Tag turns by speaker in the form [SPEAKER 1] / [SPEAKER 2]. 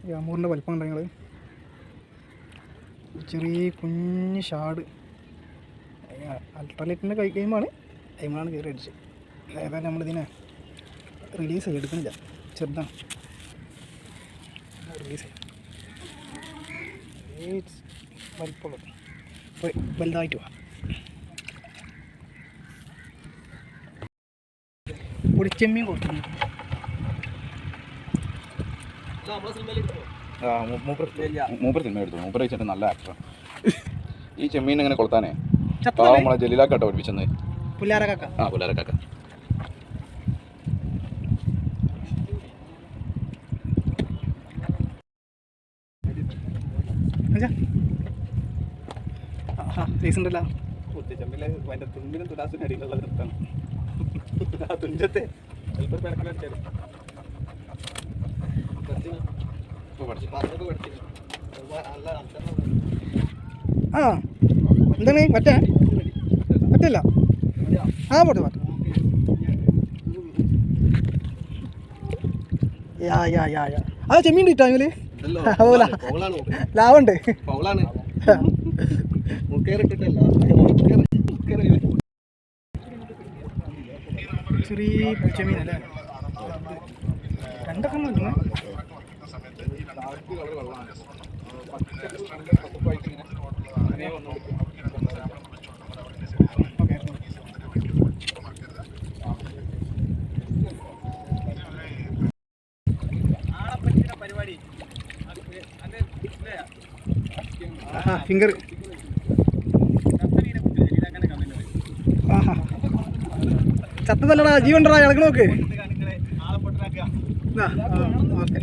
[SPEAKER 1] ഈ അമൂറിൻ്റെ വലിപ്പം കണ്ട നിങ്ങൾ. ചെറിയ കുഞ്ഞ് ഷാഡ് അൾട്രാലൈറ്റിൻ്റെ ഗെയിമാണ്. ഗെയിമാണ് കയറി അടിച്ച്. ഏതായാലും നമ്മളിതിനെ റിലീസ് ചെയ്ത് എടുക്കുന്നില്ല, ചെറുതാണ് റിലീസ് ചെയ്യും. വലിപ്പമുള്ളത് വലുതായിട്ട് പോവാം. പൊടിച്ചെമ്മീൻ കൊടുക്കുന്നു.
[SPEAKER 2] മൂപ്പർ സിനിമ എടുത്തു. മൂപ്പർ വെച്ചിട്ട് നല്ല ആക്ടറാണ്. ഈ ചെമ്മീൻ എങ്ങനെ കൊളുത്താനേ നമ്മളെ ജലീലാക്കാട്ടോ പഠിപ്പിച്ചെന്ന്.
[SPEAKER 1] പുല്ലാരക്കാക്ക.
[SPEAKER 2] ആ പുല്ലാരക്കാക്ക.
[SPEAKER 1] സൈസുണ്ടല്ലോ.
[SPEAKER 2] തുമ്പിനും തുലാസിനും അടിയിലുള്ള നിർത്തണം. ആ തുഞ്ചത്തെ
[SPEAKER 1] ആ എന്താണ് പറ്റേ പറ്റില്ല. ആ പോട്ടെ പോട്ടെ. ആ ചെമ്മീൻ കിട്ടാ അതില് ലാഭമുണ്ട്. ചെറിയ ചെമ്മീനല്ലേ, രണ്ടൊക്കെ നോക്കുന്നു. ഫിംഗർ ചത്ത നല്ലടാ, ജീവണ്ടാ ഇളകി നോക്ക്. ഓക്കെ.